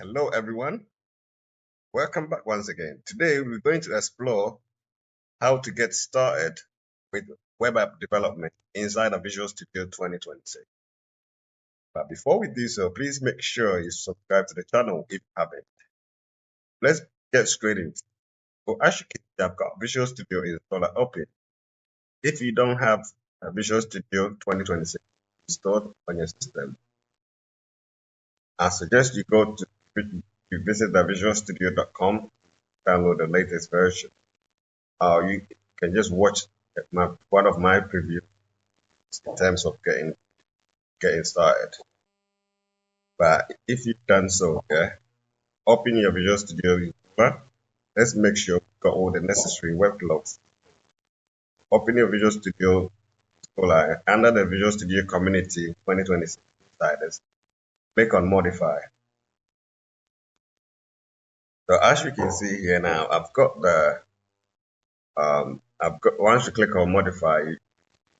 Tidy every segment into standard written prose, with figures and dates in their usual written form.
Hello everyone, welcome back once again. Today we're going to explore how to get started with web app development inside of Visual Studio 2026. But before we do so, please make sure you subscribe to the channel if you haven't. Let's get straight into it. So as you can see, I've got Visual Studio installer open. If you don't have Visual Studio 2026 installed on your system, I suggest you visit the visualstudio.com, download the latest version. You can just watch one of my previews in terms of getting started. But if you've done so, open your Visual Studio. Let's make sure you've got all the necessary workloads. Open your Visual Studio under the Visual Studio Community 2026 Insiders. Click on Modify. So as you can see here now, once you click on Modify, you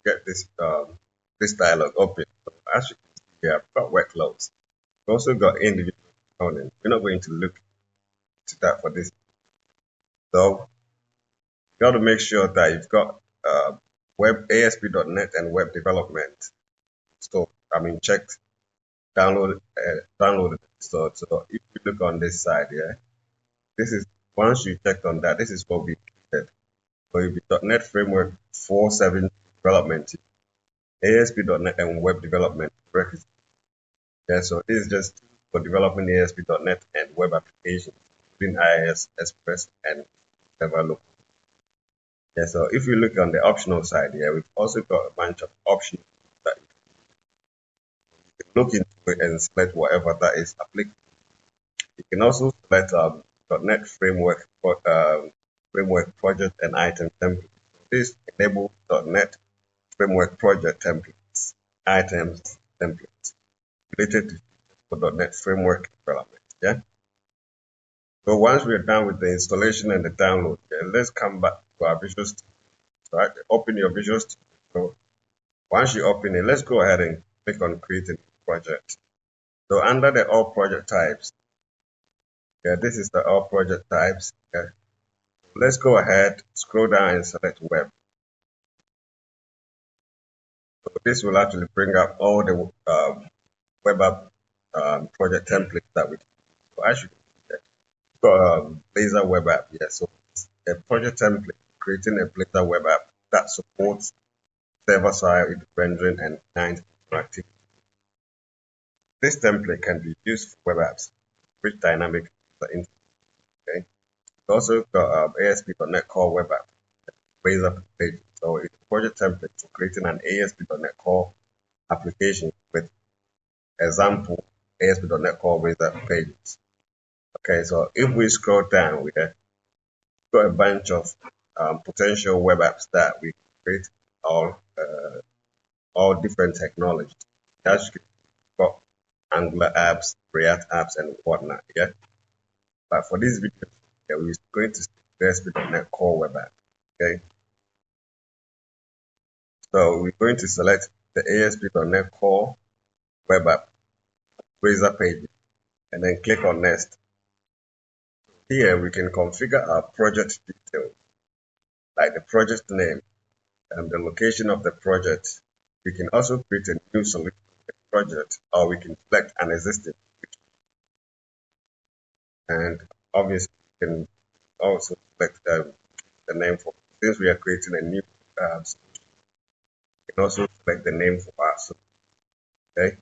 get this dialog open. So as you can see here, I've got workloads. We've also got individual components. We're not going to look to that for this. So you got to make sure that you've got web ASP.NET and web development. Checked, downloaded. So if you look on this side here, this is once you checked on that, this is what we did. So you'll be .NET Framework 4.7 development, ASP.NET and web development prerequisites. So this is just for developing ASP.NET and web applications, including IIS, Express, and Server local. So if you look on the optional side here, we've also got a bunch of options that you can look into it and select whatever that is applicable. You can also select .NET Framework Project and Item templates. This enables .NET Framework Project templates, items templates related to for .NET Framework development. So once we're done with the installation and the download, let's come back to our Visual Studio. Right? Open your Visual Studio. So once you open it, let's go ahead and click on Create a Project. So under the All Project Types, this is the All Project Types. Let's go ahead, scroll down and select Web. So this will actually bring up all the web app project templates that we do. So as you can see, we've got Blazor web app here. So it's a project template creating a Blazor web app that supports server-side rendering and client interactivity. This template can be used for web apps with dynamic interface. It's also got ASP.NET Core web app, Blazor page. So it's a project template for creating an ASP.NET Core application with example ASP.NET Core Blazor pages. So if we scroll down, we've got a bunch of potential web apps that we create all different technologies. As you can see, got Angular apps, React apps, and whatnot. But for this video, we're going to stick to ASP.NET Core web app. So we're going to select the ASP.NET Core web app Blazor page and then click on Next. Here we can configure our project details, like the project name and the location of the project. We can also create a new solution for the project, or we can select an existing solution. And obviously, we can also select the name for, since we are creating a new solution, you can also select the name for our solution.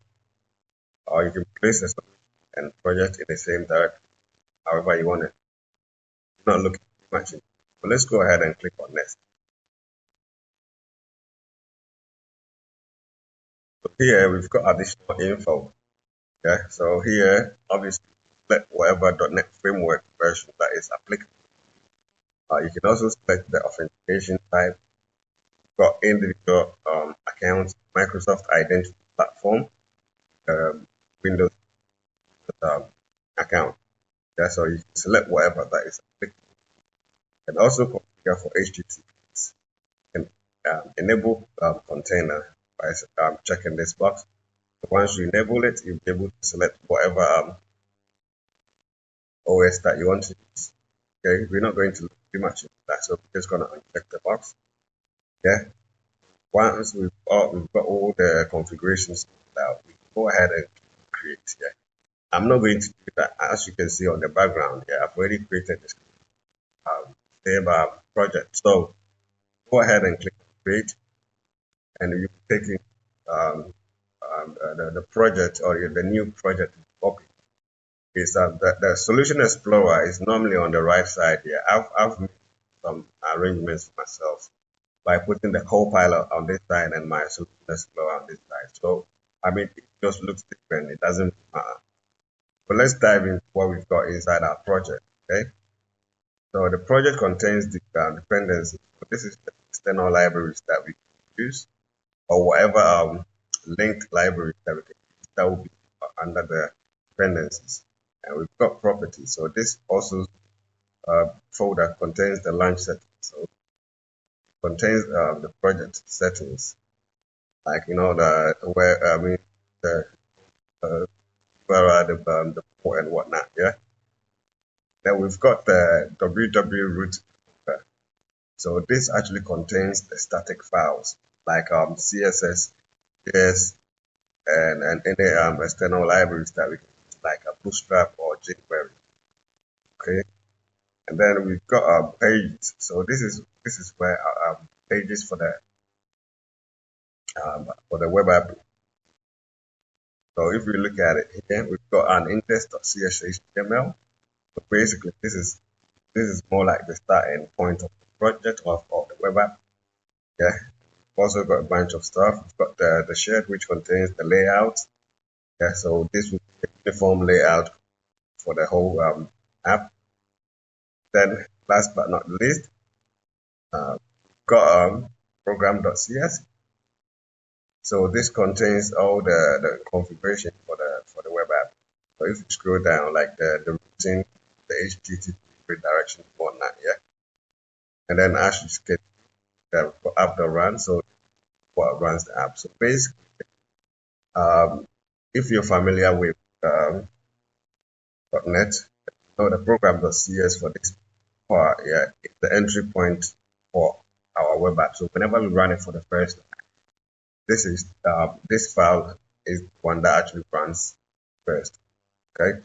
Or you can place a solution and project in the same directory, however you want it. You're not looking too much into it. But let's go ahead and click on Next. So here we've got additional info. So here, obviously, select whatever .NET Framework version that is applicable. You can also select the authentication type. We've got individual accounts, Microsoft Identity Platform, Windows account. So you can select whatever that is applicable. And also configure for HTTPS. You can enable container by checking this box. So once you enable it, you'll be able to select whatever OS that you want to use. Okay, we're not going to look too much into that, so we're just going to uncheck the box. Yeah, once we've got all the configurations out, we can go ahead and create. Yeah, I'm not going to do that. As you can see on the background, yeah, I've already created this project. So go ahead and click create, and you'll be taking the project or the new project open. Is the Solution Explorer is normally on the right side here. I've made some arrangements for myself by putting the Copilot on this side and my Solution Explorer on this side. So, I mean, it just looks different. It doesn't matter. But let's dive into what we've got inside our project. Okay. So the project contains the dependencies. So this is the external libraries that we use, or whatever linked libraries that we can use that will be under the dependencies. And we've got properties. So this also folder contains the launch settings. So it contains the project settings, like the the port and whatnot. Yeah. Then we've got the www root folder. So this actually contains the static files like CSS, JS, and any external libraries that we can use, like a Bootstrap or jQuery. Okay. And then we've got pages. So this is where pages for the web app. So if we look at it here, we've got an index.cshtml. So basically, this is more like the starting point of the project of the web app. Yeah. We've also got a bunch of stuff. We've got the shed, which contains the layout. Yeah. So this will be a uniform layout for the whole app. Then, last but not least, we've got program.cs. So this contains all the configuration for the web app. So if you scroll down, like the routing, the HTTP redirection, whatnot, yeah. And then as you get the app.run, so what runs the app. So basically, if you're familiar with .NET, you know the program.cs for this part, yeah, it's the entry point for our web app. So whenever we run it for the first time, this file is one that actually runs first. Okay.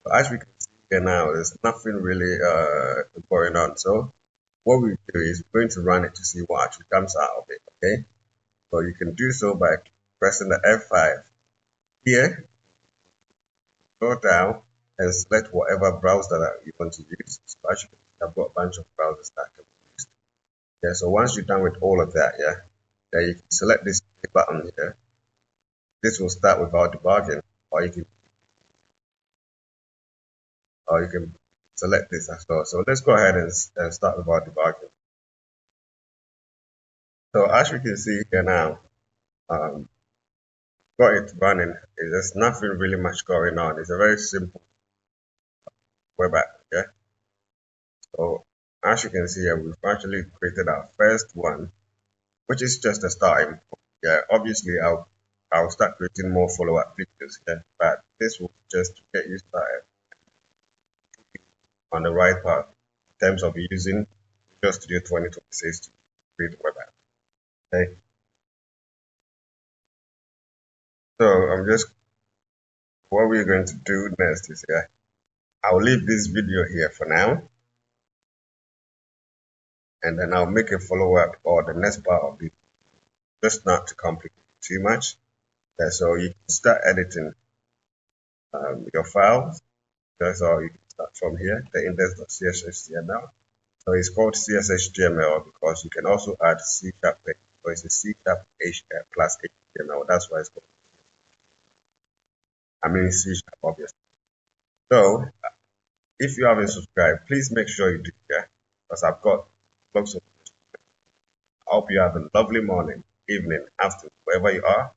So as we can see here now, there's nothing really going on. So what we do is we're going to run it to see what actually comes out of it. Okay. So you can do so by pressing the F5 here. Go down and select whatever browser that you want to use. So as you can see, I've got a bunch of browsers that can be used. Yeah. So once you're done with all of that, yeah, then you can select this button here. This will start without debugging, or you can select this as well. So let's go ahead and start without debugging. So as we can see here now, got it running. There's nothing really much going on. It's a very simple web app. Yeah. So as you can see here, we've actually created our first one, which is just a starting point. Yeah. Obviously, I'll start creating more follow-up videos here, but this will just get you started on the right path in terms of using Visual Studio 2026 to create a web app. Okay. So what we're going to do next is here. I'll leave this video here for now, and then I'll make a follow-up or the next part of it, just not to complicate too much. Yeah, so you can start editing your files. That's all. You can start from here, the index.cshtml. So it's called CSHTML because you can also add C#, so it's a C# plus HTML. That's why it's called. I mean C#, obviously. So if you haven't subscribed, please make sure you do, yeah, because I've got lots of. I hope you have a lovely morning, evening, afternoon, wherever you are.